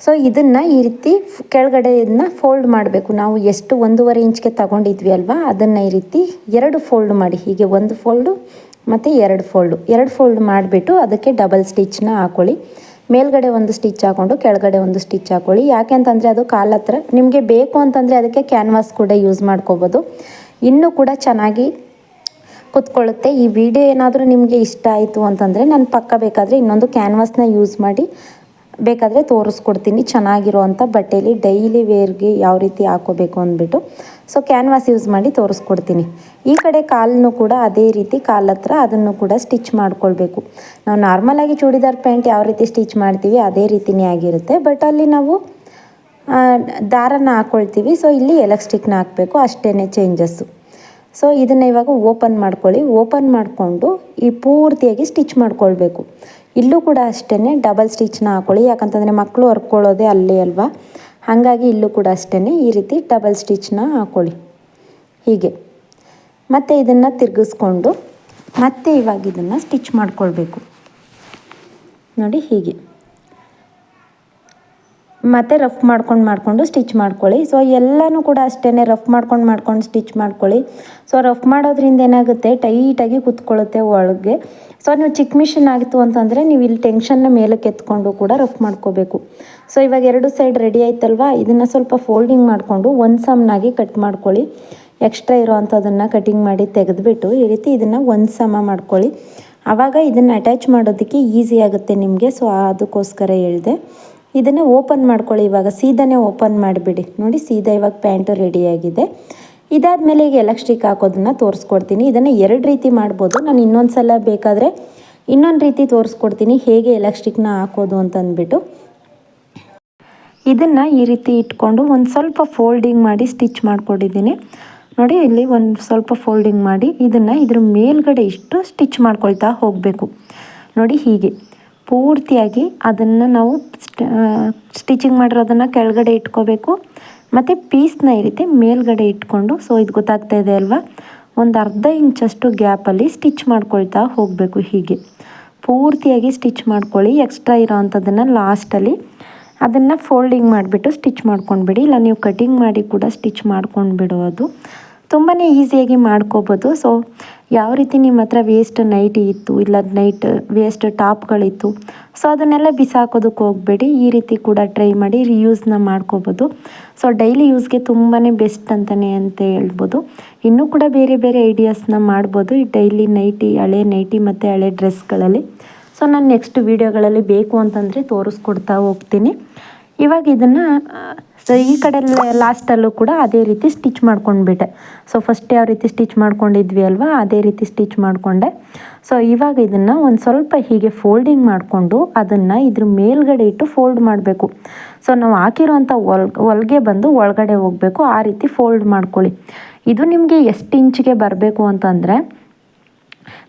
ಸೊ ಇದನ್ನು ಈ ರೀತಿ ಕೆಳಗಡೆ ಇದನ್ನ ಫೋಲ್ಡ್ ಮಾಡಬೇಕು. ನಾವು ಎಷ್ಟು 1.5 ಇಂಚ್ಗೆ ತಗೊಂಡಿದ್ವಿ ಅಲ್ವಾ, ಅದನ್ನು ಈ ರೀತಿ 2 ಫೋಲ್ಡ್ ಮಾಡಿ. ಹೀಗೆ 1 ಫೋಲ್ಡು ಮತ್ತು 2 ಫೋಲ್ಡ್ ಮಾಡಿಬಿಟ್ಟು ಅದಕ್ಕೆ ಡಬಲ್ ಸ್ಟಿಚ್ನ ಹಾಕ್ಕೊಳ್ಳಿ. ಮೇಲ್ಗಡೆ ಒಂದು ಸ್ಟಿಚ್ ಹಾಕ್ಕೊಂಡು ಕೆಳಗಡೆ ಒಂದು ಸ್ಟಿಚ್ ಹಾಕ್ಕೊಳ್ಳಿ. ಯಾಕೆ ಅಂತಂದರೆ ಅದು ಕಾಲ ಹತ್ರ ನಿಮಗೆ ಬೇಕು ಅಂತಂದರೆ ಅದಕ್ಕೆ ಕ್ಯಾನ್ವಾಸ್ ಕೂಡ ಯೂಸ್ ಮಾಡ್ಕೋಬೋದು, ಇನ್ನೂ ಕೂಡ ಚೆನ್ನಾಗಿ ಕುತ್ಕೊಳ್ಳುತ್ತೆ. ಈ ವಿಡಿಯೋ ಏನಾದರೂ ನಿಮಗೆ ಇಷ್ಟ ಆಯಿತು ಅಂತಂದರೆ ನಾನು ಪಕ್ಕ ಬೇಕಾದರೆ ಇನ್ನೊಂದು ಕ್ಯಾನ್ವಾಸ್ನ ಯೂಸ್ ಮಾಡಿ ಬೇಕಾದರೆ ತೋರಿಸ್ಕೊಡ್ತೀನಿ, ಚೆನ್ನಾಗಿರೋವಂಥ ಬಟ್ಟೆಯಲ್ಲಿ ಡೈಲಿ ವೇರ್ಗೆ ಯಾವ ರೀತಿ ಹಾಕೋಬೇಕು ಅಂದ್ಬಿಟ್ಟು. ಸೊ ಕ್ಯಾನ್ವಾಸ್ ಯೂಸ್ ಮಾಡಿ ತೋರಿಸ್ಕೊಡ್ತೀನಿ. ಈ ಕಡೆ ಕಾಲನ್ನು ಕೂಡ ಅದೇ ರೀತಿ ಕಾಲ ಹತ್ರ ಅದನ್ನು ಕೂಡ ಸ್ಟಿಚ್ ಮಾಡ್ಕೊಳ್ಬೇಕು. ನಾವು ನಾರ್ಮಲಾಗಿ ಚೂಡಿದಾರ್ ಪ್ಯಾಂಟ್ ಯಾವ ರೀತಿ ಸ್ಟಿಚ್ ಮಾಡ್ತೀವಿ ಅದೇ ರೀತಿಯೇ ಆಗಿರುತ್ತೆ, ಬಟ್ ಅಲ್ಲಿ ನಾವು ದಾರನ ಹಾಕ್ಕೊಳ್ತೀವಿ. ಸೊ ಇಲ್ಲಿ ಎಲಾಸ್ಟಿಕ್ನ ಹಾಕಬೇಕು, ಅಷ್ಟೇ ಚೇಂಜಸ್ಸು. ಸೊ ಇದನ್ನು ಇವಾಗ ಓಪನ್ ಮಾಡ್ಕೊಳ್ಳಿ. ಓಪನ್ ಮಾಡಿಕೊಂಡು ಈ ಪೂರ್ತಿಯಾಗಿ ಸ್ಟಿಚ್ ಮಾಡ್ಕೊಳ್ಬೇಕು. ಇಲ್ಲೂ ಕೂಡ ಅಷ್ಟೇ ಡಬಲ್ ಸ್ಟಿಚ್ನ ಹಾಕ್ಕೊಳ್ಳಿ, ಯಾಕಂತಂದರೆ ಮಕ್ಕಳು ಹರ್ಕೊಳ್ಳೋದೇ ಅಲ್ಲೇ ಅಲ್ವಾ, ಹಾಗಾಗಿ ಇಲ್ಲೂ ಕೂಡ ಅಷ್ಟೇ ಈ ರೀತಿ ಡಬಲ್ ಸ್ಟಿಚ್ನ ಹಾಕ್ಕೊಳ್ಳಿ ಹೀಗೆ. ಮತ್ತು ಇದನ್ನು ತಿರುಗಿಸ್ಕೊಂಡು ಮತ್ತೆ ಇವಾಗ ಇದನ್ನು ಸ್ಟಿಚ್ ಮಾಡ್ಕೊಳ್ಬೇಕು ನೋಡಿ ಹೀಗೆ. ಮತ್ತು ರಫ್ ಮಾಡ್ಕೊಂಡು ಸ್ಟಿಚ್ ಮಾಡ್ಕೊಳ್ಳಿ. ಸೊ ಎಲ್ಲನೂ ಕೂಡ ಅಷ್ಟೇ ರಫ್ ಮಾಡ್ಕೊಂಡು ಸ್ಟಿಚ್ ಮಾಡ್ಕೊಳ್ಳಿ. ಸೊ ರಫ್ ಮಾಡೋದ್ರಿಂದ ಏನಾಗುತ್ತೆ, ಟೈಟಾಗಿ ಕುತ್ಕೊಳ್ಳುತ್ತೆ ಒಳಗೆ. ಸೊ ನೀವು ಚಿಕ್ಕ ಮಿಷಿನ್ ಆಗಿತ್ತು ಅಂತಂದರೆ ನೀವು ಇಲ್ಲಿ ಟೆನ್ಷನ್ನ ಮೇಲಕ್ಕೆ ಎತ್ಕೊಂಡು ಕೂಡ ರಫ್ ಮಾಡ್ಕೋಬೇಕು. ಸೊ ಇವಾಗ 2 ಸೈಡ್ ರೆಡಿ ಆಯ್ತಲ್ವ, ಇದನ್ನು ಸ್ವಲ್ಪ ಫೋಲ್ಡಿಂಗ್ ಮಾಡಿಕೊಂಡು ಒಂದು ಸಮನಾಗಿ ಕಟ್ ಮಾಡ್ಕೊಳ್ಳಿ. ಎಕ್ಸ್ಟ್ರಾ ಇರೋ ಅಂಥದ್ದನ್ನು ಕಟಿಂಗ್ ಮಾಡಿ ತೆಗೆದುಬಿಟ್ಟು ಈ ರೀತಿ ಇದನ್ನು ಒಂದು ಸಮ ಮಾಡ್ಕೊಳ್ಳಿ. ಆವಾಗ ಇದನ್ನು ಅಟ್ಯಾಚ್ ಮಾಡೋದಕ್ಕೆ ಈಸಿ ಆಗುತ್ತೆ ನಿಮಗೆ. ಸೊ ಅದಕ್ಕೋಸ್ಕರ ಹೇಳಿದೆ. ಇದನ್ನು ಓಪನ್ ಮಾಡ್ಕೊಳ್ಳಿ. ಇವಾಗ ಸೀದಾನೇ ಓಪನ್ ಮಾಡಿಬಿಡಿ ನೋಡಿ, ಸೀದಾ ಇವಾಗ ಪ್ಯಾಂಟು ರೆಡಿಯಾಗಿದೆ. ಇದಾದಮೇಲೆ ಈಗ ಎಲಾಸ್ಟಿಕ್ ಹಾಕೋದನ್ನು ತೋರಿಸ್ಕೊಡ್ತೀನಿ. ಇದನ್ನು 2 ರೀತಿ ಮಾಡ್ಬೋದು. ನಾನು ಇನ್ನೊಂದು ಸಲ ಬೇಕಾದರೆ ಇನ್ನೊಂದು ರೀತಿ ತೋರಿಸ್ಕೊಡ್ತೀನಿ ಹೇಗೆ ಎಲಾಸ್ಟಿಕ್ನ ಹಾಕೋದು ಅಂತಂದ್ಬಿಟ್ಟು. ಇದನ್ನು ಈ ರೀತಿ ಇಟ್ಕೊಂಡು ಒಂದು ಸ್ವಲ್ಪ ಫೋಲ್ಡಿಂಗ್ ಮಾಡಿ ಸ್ಟಿಚ್ ಮಾಡ್ಕೊಂಡಿದ್ದೀನಿ ನೋಡಿ. ಇಲ್ಲಿ ಒಂದು ಸ್ವಲ್ಪ ಫೋಲ್ಡಿಂಗ್ ಮಾಡಿ ಇದನ್ನು ಇದ್ರ ಮೇಲ್ಗಡೆ ಇಷ್ಟು ಸ್ಟಿಚ್ ಮಾಡ್ಕೊಳ್ತಾ ಹೋಗಬೇಕು ನೋಡಿ ಹೀಗೆ ಪೂರ್ತಿಯಾಗಿ. ಅದನ್ನು ನಾವು ಸ್ಟಿಚಿಂಗ್ ಮಾಡಿರೋದನ್ನು ಕೆಳಗಡೆ ಇಟ್ಕೋಬೇಕು ಮತ್ತು ಪೀಸ್ನ ಈ ರೀತಿ ಮೇಲ್ಗಡೆ ಇಟ್ಕೊಂಡು, ಸೊ ಇದು ಗೊತ್ತಾಗ್ತಾ ಇದೆ ಅಲ್ವಾ, ಒಂದು ಅರ್ಧ ಇಂಚಷ್ಟು ಗ್ಯಾಪಲ್ಲಿ ಸ್ಟಿಚ್ ಮಾಡ್ಕೊಳ್ತಾ ಹೋಗಬೇಕು ಹೀಗೆ ಪೂರ್ತಿಯಾಗಿ ಸ್ಟಿಚ್ ಮಾಡ್ಕೊಳ್ಳಿ. ಎಕ್ಸ್ಟ್ರಾ ಇರೋ ಅಂಥದ್ದನ್ನು ಲಾಸ್ಟಲ್ಲಿ ಅದನ್ನು ಫೋಲ್ಡಿಂಗ್ ಮಾಡಿಬಿಟ್ಟು ಸ್ಟಿಚ್ ಮಾಡ್ಕೊಂಡ್ಬಿಡಿ. ಇಲ್ಲ ನೀವು ಕಟಿಂಗ್ ಮಾಡಿ ಕೂಡ ಸ್ಟಿಚ್ ಮಾಡ್ಕೊಂಡು ಬಿಡೋದು, ತುಂಬಾ ಈಸಿಯಾಗಿ ಮಾಡ್ಕೋಬೋದು. ಸೊ ಯಾವ ರೀತಿ ನಿಮ್ಮ ಹತ್ರ ವೇಸ್ಟ್ ನೈಟಿ ಇತ್ತು, ಇಲ್ಲ ವೇಸ್ಟ್ ಟಾಪ್ಗಳಿತ್ತು, ಸೊ ಅದನ್ನೆಲ್ಲ ಬಿಸಾಕೋದಕ್ಕೆ ಹೋಗಬೇಡಿ. ಈ ರೀತಿ ಕೂಡ ಟ್ರೈ ಮಾಡಿ ರಿಯೂಸ್ನ ಮಾಡ್ಕೋಬೋದು. ಸೊ ಡೈಲಿ ಯೂಸ್ಗೆ ತುಂಬಾ ಬೆಸ್ಟ್ ಅಂತ ಹೇಳ್ಬೋದು. ಇನ್ನೂ ಕೂಡ ಬೇರೆ ಬೇರೆ ಐಡಿಯಾಸ್ನ ಮಾಡ್ಬೋದು ಈ ಡೈಲಿ ನೈಟಿ, ಹಳೆ ನೈಟಿ ಮತ್ತು ಹಳೆ ಡ್ರೆಸ್ಗಳಲ್ಲಿ. ಸೊ ನಾನು ನೆಕ್ಸ್ಟ್ ವೀಡಿಯೋಗಳಲ್ಲಿ ಬೇಕು ಅಂತಂದರೆ ತೋರಿಸ್ಕೊಡ್ತಾ ಹೋಗ್ತೀನಿ. ಇವಾಗ ಇದನ್ನು ಈ ಕಡೆ ಲಾಸ್ಟಲ್ಲೂ ಕೂಡ ಅದೇ ರೀತಿ ಸ್ಟಿಚ್ ಮಾಡ್ಕೊಂಡ್ಬಿಟ್ಟೆ. ಸೊ ಫಸ್ಟ್ ಯಾವ ರೀತಿ ಸ್ಟಿಚ್ ಮಾಡ್ಕೊಂಡಿದ್ವಿ ಅಲ್ವಾ, ಅದೇ ರೀತಿ ಸ್ಟಿಚ್ ಮಾಡಿಕೊಂಡೆ. ಸೊ ಇವಾಗ ಇದನ್ನು ಒಂದು ಸ್ವಲ್ಪ ಹೀಗೆ ಫೋಲ್ಡಿಂಗ್ ಮಾಡಿಕೊಂಡು ಅದನ್ನು ಇದ್ರ ಮೇಲ್ಗಡೆ ಇಟ್ಟು ಫೋಲ್ಡ್ ಮಾಡಬೇಕು. ಸೊ ನಾವು ಹಾಕಿರೋಂಥ ಹೊಲಿಗೆ ಬಂದು ಒಳಗಡೆ ಹೋಗಬೇಕು, ಆ ರೀತಿ ಫೋಲ್ಡ್ ಮಾಡ್ಕೊಳ್ಳಿ. ಇದು ನಿಮಗೆ ಎಷ್ಟು ಇಂಚಿಗೆ ಬರಬೇಕು ಅಂತಂದರೆ,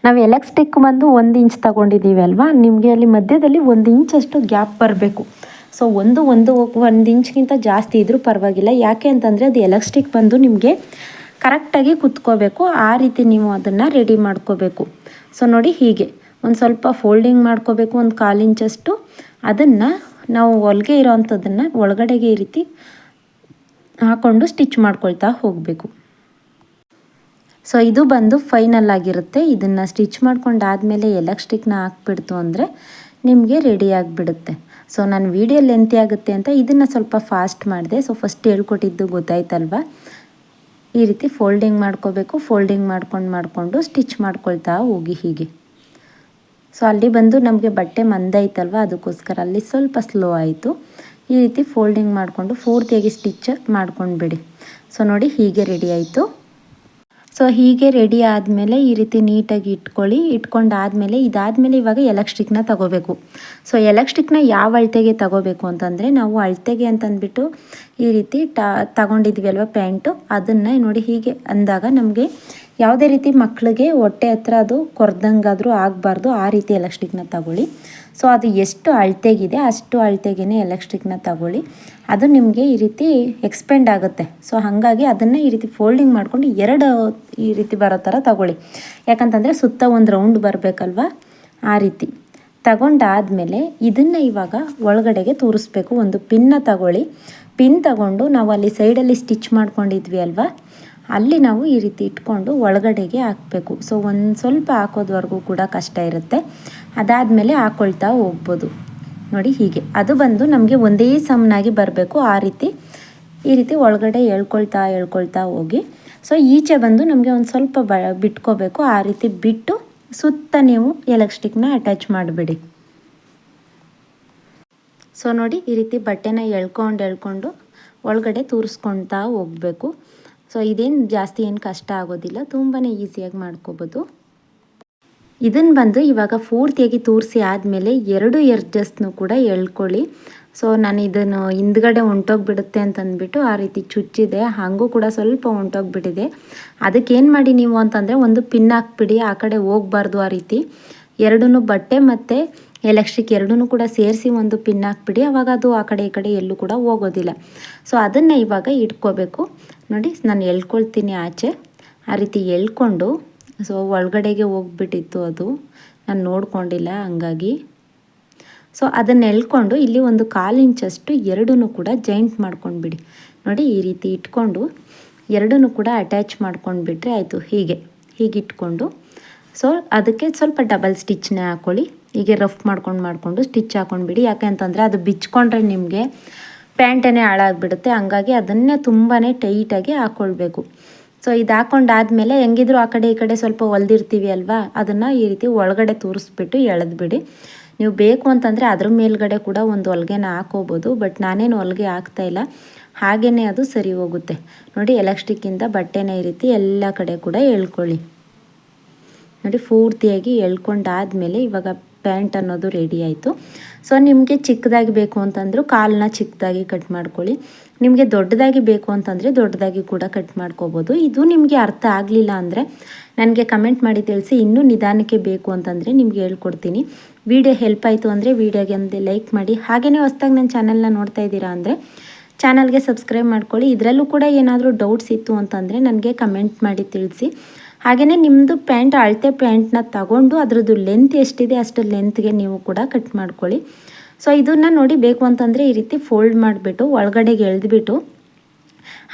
ನಾವು ಎಲಾಸ್ಟಿಕ್ ಬಂದು 1 ಇಂಚ್ ತಗೊಂಡಿದ್ದೀವಿ ಅಲ್ವಾ, ನಿಮಗೆ ಅಲ್ಲಿ ಮಧ್ಯದಲ್ಲಿ 1 ಇಂಚಷ್ಟು ಗ್ಯಾಪ್ ಬರಬೇಕು. ಸೊ ಒಂದು ಇಂಚ್ಗಿಂತ ಜಾಸ್ತಿ ಇದ್ದರೂ ಪರವಾಗಿಲ್ಲ. ಯಾಕೆ ಅಂತಂದರೆ ಅದು ಎಲಾಸ್ಟಿಕ್ ಬಂದು ನಿಮಗೆ ಕರೆಕ್ಟಾಗಿ ಕುತ್ಕೋಬೇಕು, ಆ ರೀತಿ ನೀವು ಅದನ್ನು ರೆಡಿ ಮಾಡ್ಕೋಬೇಕು. ಸೊ ನೋಡಿ ಹೀಗೆ ಒಂದು ಸ್ವಲ್ಪ ಫೋಲ್ಡಿಂಗ್ ಮಾಡ್ಕೋಬೇಕು, ಒಂದು 1/4 ಇಂಚಷ್ಟು. ಅದನ್ನು ನಾವು ಹೊಲಿಗೆ ಇರೋ ಅಂಥದ್ದನ್ನು ಒಳಗಡೆಗೆ ಈ ರೀತಿ ಹಾಕ್ಕೊಂಡು ಸ್ಟಿಚ್ ಮಾಡ್ಕೊಳ್ತಾ ಹೋಗಬೇಕು. ಸೊ ಇದು ಬಂದು ಫೈನಲ್ ಆಗಿರುತ್ತೆ. ಇದನ್ನು ಸ್ಟಿಚ್ ಮಾಡ್ಕೊಂಡಾದಮೇಲೆ ಎಲಾಸ್ಟಿಕ್ನ ಹಾಕ್ಬಿಡ್ತು ಅಂದರೆ ನಿಮಗೆ ರೆಡಿ ಆಗಿಬಿಡುತ್ತೆ. ಸೊ ನಾನು ವಿಡಿಯೋ ಲೆಂತಿ ಆಗುತ್ತೆ ಅಂತ ಇದನ್ನು ಸ್ವಲ್ಪ ಫಾಸ್ಟ್ ಮಾಡಿದೆ. ಸೊ ಫಸ್ಟ್ ಹೇಳ್ಕೊಟ್ಟಿದ್ದು ಗೊತ್ತಾಯ್ತಲ್ವ, ಈ ರೀತಿ ಫೋಲ್ಡಿಂಗ್ ಮಾಡ್ಕೋಬೇಕು. ಫೋಲ್ಡಿಂಗ್ ಮಾಡಿಕೊಂಡು ಸ್ಟಿಚ್ ಮಾಡ್ಕೊಳ್ತಾ ಹೋಗಿ ಹೀಗೆ. ಸೊ ಅಲ್ಲಿ ಬಂದು ನಮಗೆ ಬಟ್ಟೆ ಮಂದೈತಲ್ವ, ಅದಕ್ಕೋಸ್ಕರ ಅಲ್ಲಿ ಸ್ವಲ್ಪ ಸ್ಲೋ ಆಯಿತು. ಈ ರೀತಿ ಫೋಲ್ಡಿಂಗ್ ಮಾಡಿಕೊಂಡು ಪೂರ್ತಿಯಾಗಿ ಸ್ಟಿಚ್ ಮಾಡ್ಕೊಂಡ್ಬಿಡಿ. ಸೊ ನೋಡಿ ಹೀಗೆ ರೆಡಿ ಆಯಿತು. ಸೊ ಹೀಗೆ ರೆಡಿ ಆದಮೇಲೆ ಈ ರೀತಿ ನೀಟಾಗಿ ಇಟ್ಕೊಳ್ಳಿ. ಇಟ್ಕೊಂಡಾದಮೇಲೆ ಇದಾದಮೇಲೆ ಇವಾಗ ಎಲಾಸ್ಟಿಕ್ನ ತಗೋಬೇಕು. ಸೊ ಎಲಾಸ್ಟಿಕ್ನ ಯಾವ ಅಳತೆಗೆ ತಗೋಬೇಕು ಅಂತಂದರೆ, ನಾವು ಅಳತೆಗೆ ಅಂತಂದ್ಬಿಟ್ಟು ಈ ರೀತಿ ತಗೊಂಡಿದ್ವಿ ಅಲ್ವ ಪ್ಯಾಂಟು, ಅದನ್ನು ನೋಡಿ ಹೀಗೆ ಅಂದಾಗ ನಮಗೆ ಯಾವುದೇ ರೀತಿ ಮಕ್ಕಳಿಗೆ ಹೊಟ್ಟೆ ಹತ್ರ ಅದು ಕೊರ್ದಂಗಾದರೂ ಆಗಬಾರ್ದು, ಆ ರೀತಿ ಎಲಾಸ್ಟಿಕ್ನ ತಗೊಳ್ಳಿ. ಸೊ ಅದು ಎಷ್ಟು ಅಳತೆಗಿದೆ ಅಷ್ಟು ಅಳತೆಗೇ ಎಲಾಸ್ಟಿಕ್ನ ತಗೊಳ್ಳಿ. ಅದು ನಿಮಗೆ ಈ ರೀತಿ ಎಕ್ಸ್ಪೆಂಡ್ ಆಗುತ್ತೆ. ಸೊ ಹಾಗಾಗಿ ಅದನ್ನು ಈ ರೀತಿ ಫೋಲ್ಡಿಂಗ್ ಮಾಡಿಕೊಂಡು 2 ಈ ರೀತಿ ಬರೋ ಥರ ತಗೊಳ್ಳಿ. ಯಾಕಂತಂದರೆ ಸುತ್ತ ಒಂದು ರೌಂಡ್ ಬರಬೇಕಲ್ವ, ಆ ರೀತಿ ತಗೊಂಡಾದಮೇಲೆ ಇದನ್ನು ಇವಾಗ ಒಳಗಡೆಗೆ ತೂರಿಸ್ಬೇಕು. ಒಂದು ಪಿನ್ನ ತಗೊಳ್ಳಿ. ಪಿನ್ ತಗೊಂಡು ನಾವು ಅಲ್ಲಿ ಸೈಡಲ್ಲಿ ಸ್ಟಿಚ್ ಮಾಡ್ಕೊಂಡಿದ್ವಿ ಅಲ್ವಾ, ಅಲ್ಲಿ ನಾವು ಈ ರೀತಿ ಇಟ್ಕೊಂಡು ಒಳಗಡೆಗೆ ಹಾಕಬೇಕು. ಸೊ ಒಂದು ಸ್ವಲ್ಪ ಹಾಕೋದ್ವರೆಗೂ ಕೂಡ ಕಷ್ಟ ಇರುತ್ತೆ. ಅದಾದಮೇಲೆ ಹಾಕ್ಕೊಳ್ತಾ ಹೋಗ್ಬೋದು. ನೋಡಿ ಹೀಗೆ ಅದು ಬಂದು ನಮಗೆ ಒಂದೇ ಸಮನಾಗಿ ಬರಬೇಕು. ಈ ರೀತಿ ಒಳಗಡೆ ಎಳ್ಕೊಳ್ತಾ ಹೋಗಿ. ಸೊ ಈಚೆ ಬಂದು ನಮಗೆ ಒಂದು ಸ್ವಲ್ಪ ಬಿಟ್ಕೋಬೇಕು. ಆ ರೀತಿ ಬಿಟ್ಟು ಸುತ್ತ ನೀವು ಎಲಾಸ್ಟಿಕ್ನ ಅಟ್ಯಾಚ್ ಮಾಡಿಬಿಡಿ. ಸೊ ನೋಡಿ ಈ ರೀತಿ ಬಟ್ಟೆನ ಎಳ್ಕೊಂಡು ಒಳಗಡೆ ತೂರಿಸ್ಕೊಳ್ತಾ ಹೋಗಬೇಕು. ಸೊ ಇದೇನು ಜಾಸ್ತಿ ಏನು ಕಷ್ಟ ಆಗೋದಿಲ್ಲ, ತುಂಬಾ ಈಸಿಯಾಗಿ ಮಾಡ್ಕೋಬೋದು. ಇದನ್ನು ಬಂದು ಇವಾಗ ಪೂರ್ತಿಯಾಗಿ ತೂರಿಸಿ ಆದಮೇಲೆ 2 ಎಡ್ಜಸ್ನು ಕೂಡ ಎಳ್ಕೊಳ್ಳಿ. ಸೊ ನಾನು ಇದನ್ನು ಹಿಂದ್ಗಡೆ ಹೊಂಟೋಗ್ಬಿಡುತ್ತೆ ಅಂತಂದ್ಬಿಟ್ಟು ಆ ರೀತಿ ಚುಚ್ಚಿದೆ, ಹಾಗೂ ಕೂಡ ಸ್ವಲ್ಪ ಹೊಂಟೋಗ್ಬಿಟ್ಟಿದೆ. ಅದಕ್ಕೇನು ಮಾಡಿ ನೀವು ಅಂತಂದರೆ ಒಂದು ಪಿನ್ ಹಾಕ್ಬಿಡಿ, ಆ ಕಡೆ ಹೋಗಬಾರ್ದು. ಆ ರೀತಿ 2 ಬಟ್ಟೆ ಮತ್ತು ಎಲಾಸ್ಟಿಕ್ 2 ಕೂಡ ಸೇರಿಸಿ ಒಂದು ಪಿನ್ ಹಾಕ್ಬಿಡಿ. ಆವಾಗ ಅದು ಆ ಕಡೆ ಈ ಕಡೆ ಎಲ್ಲೂ ಕೂಡ ಹೋಗೋದಿಲ್ಲ. ಸೊ ಅದನ್ನು ಇವಾಗ ಇಟ್ಕೋಬೇಕು. ನೋಡಿ ನಾನು ಎಳ್ಕೊಳ್ತೀನಿ ಆಚೆ, ಆ ರೀತಿ ಎಳ್ಕೊಂಡು. ಸೊ ಒಳಗಡೆಗೆ ಹೋಗ್ಬಿಟ್ಟಿತ್ತು, ಅದು ನಾನು ನೋಡ್ಕೊಂಡಿಲ್ಲ ಹಂಗಾಗಿ. ಸೊ ಅದನ್ನು ಎಳ್ಕೊಂಡು ಇಲ್ಲಿ ಒಂದು 1/4 ಇಂಚಷ್ಟು 2 ಕೂಡ ಜಾಯಿಂಟ್ ಮಾಡ್ಕೊಂಡ್ಬಿಡಿ. ನೋಡಿ ಈ ರೀತಿ ಇಟ್ಕೊಂಡು 2 ಕೂಡ ಅಟ್ಯಾಚ್ ಮಾಡ್ಕೊಂಡ್ಬಿಟ್ರೆ ಆಯಿತು. ಹೀಗೆ ಇಟ್ಕೊಂಡು ಸೊ ಅದಕ್ಕೆ ಸ್ವಲ್ಪ ಡಬಲ್ ಸ್ಟಿಚ್ನೇ ಹಾಕ್ಕೊಳ್ಳಿ. ಹೀಗೆ ರಫ್ ಮಾಡ್ಕೊಂಡು ಸ್ಟಿಚ್ ಹಾಕ್ಕೊಂಡ್ಬಿಡಿ. ಯಾಕೆ ಅಂತಂದರೆ ಅದು ಬಿಚ್ಕೊಂಡ್ರೆ ನಿಮಗೆ ಪ್ಯಾಂಟೇ ಹಾಳಾಗಿಬಿಡುತ್ತೆ. ಹಂಗಾಗಿ ಅದನ್ನೇ ತುಂಬಾ ಟೈಟಾಗಿ ಹಾಕ್ಕೊಳ್ಬೇಕು. ಸೊ ಇದು ಹಾಕ್ಕೊಂಡಾದ್ಮೇಲೆ ಹೆಂಗಿದ್ರು ಆ ಕಡೆ ಈ ಕಡೆ ಸ್ವಲ್ಪ ಹೊಲ್ದಿರ್ತೀವಿ ಅಲ್ವಾ, ಅದನ್ನು ಈ ರೀತಿ ಒಳಗಡೆ ತೂರಿಸ್ಬಿಟ್ಟು ಎಳೆದ್ಬಿಡಿ. ನೀವು ಬೇಕು ಅಂತಂದರೆ ಅದ್ರ ಮೇಲ್ಗಡೆ ಕೂಡ ಒಂದು ಹೊಲಿಗೆನ ಹಾಕೋಬೋದು, ಬಟ್ ನಾನೇನು ಹೊಲಿಗೆ ಹಾಕ್ತಾಯಿಲ್ಲ, ಹಾಗೇ ಅದು ಸರಿ ಹೋಗುತ್ತೆ. ನೋಡಿ ಎಲಾಸ್ಟಿಕ್ಕಿಂದ ಬಟ್ಟೆನ ಈ ರೀತಿ ಎಲ್ಲ ಕಡೆ ಕೂಡ ಎಳ್ಕೊಳ್ಳಿ. ನೋಡಿ ಪೂರ್ತಿಯಾಗಿ ಎಳ್ಕೊಂಡಾದಮೇಲೆ ಇವಾಗ ಪ್ಯಾಂಟ್ ಅನ್ನೋದು ರೆಡಿ ಆಯಿತು. ಸೊ ನಿಮಗೆ ಚಿಕ್ಕದಾಗಿ ಬೇಕು ಅಂತಂದರೂ ಕಾಲನ್ನ ಚಿಕ್ಕದಾಗಿ ಕಟ್ ಮಾಡ್ಕೊಳ್ಳಿ. ನಿಮಗೆ ದೊಡ್ಡದಾಗಿ ಬೇಕು ಅಂತಂದರೆ ದೊಡ್ಡದಾಗಿ ಕೂಡ ಕಟ್ ಮಾಡ್ಕೋಬೋದು. ಇದು ನಿಮಗೆ ಅರ್ಥ ಆಗಲಿಲ್ಲ ಅಂದರೆ ನನಗೆ ಕಮೆಂಟ್ ಮಾಡಿ ತಿಳಿಸಿ. ಇನ್ನೂ ನಿಧಾನಕ್ಕೆ ಬೇಕು ಅಂತಂದರೆ ನಿಮಗೆ ಹೇಳ್ಕೊಡ್ತೀನಿ. ವಿಡಿಯೋ ಹೆಲ್ಪ್ ಆಯಿತು ಅಂದರೆ ವಿಡಿಯೋಗೆ ಒಂದು ಲೈಕ್ ಮಾಡಿ. ಹಾಗೆಯೇ ಹೊಸ್ದಾಗಿ ನನ್ನ ಚಾನಲ್ನ ನೋಡ್ತಾ ಇದ್ದೀರಾ ಅಂದರೆ ಚಾನಲ್ಗೆ ಸಬ್ಸ್ಕ್ರೈಬ್ ಮಾಡ್ಕೊಳ್ಳಿ. ಇದರಲ್ಲೂ ಕೂಡ ಏನಾದರೂ ಡೌಟ್ಸ್ ಇತ್ತು ಅಂತಂದರೆ ನನಗೆ ಕಮೆಂಟ್ ಮಾಡಿ ತಿಳಿಸಿ. ಹಾಗೆಯೇ ನಿಮ್ಮದು ಅಳತೆ ಪ್ಯಾಂಟ್ನ ತಗೊಂಡು ಅದರದ್ದು ಲೆಂತ್ ಎಷ್ಟಿದೆ ಅಷ್ಟು ಲೆಂತ್ಗೆ ನೀವು ಕೂಡ ಕಟ್ ಮಾಡ್ಕೊಳ್ಳಿ. ಸೊ ಇದನ್ನು ನೋಡಿ ಬೇಕು ಅಂತಂದರೆ ಈ ರೀತಿ ಫೋಲ್ಡ್ ಮಾಡಿಬಿಟ್ಟು ಒಳಗಡೆಗೆ ಎಳೆದ್ಬಿಟ್ಟು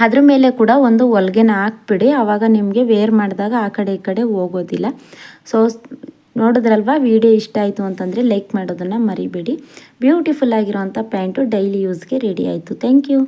ಅದ್ರ ಮೇಲೆ ಕೂಡ ಒಂದು ಹೊಲಿಗೆನ ಹಾಕ್ಬಿಡಿ. ಆವಾಗ ನಿಮಗೆ ವೇರ್ ಮಾಡಿದಾಗ ಆ ಕಡೆ ಈ ಕಡೆ ಹೋಗೋದಿಲ್ಲ. ಸೊ ನೋಡಿದ್ರಲ್ವ, ವಿಡಿಯೋ ಇಷ್ಟ ಆಯಿತು ಅಂತಂದರೆ ಲೈಕ್ ಮಾಡೋದನ್ನು ಮರಿಬೇಡಿ. ಬ್ಯೂಟಿಫುಲ್ ಆಗಿರೋಂಥ ಪ್ಯಾಂಟು ಡೈಲಿ ಯೂಸ್ಗೆ ರೆಡಿ ಆಯಿತು. Thank you.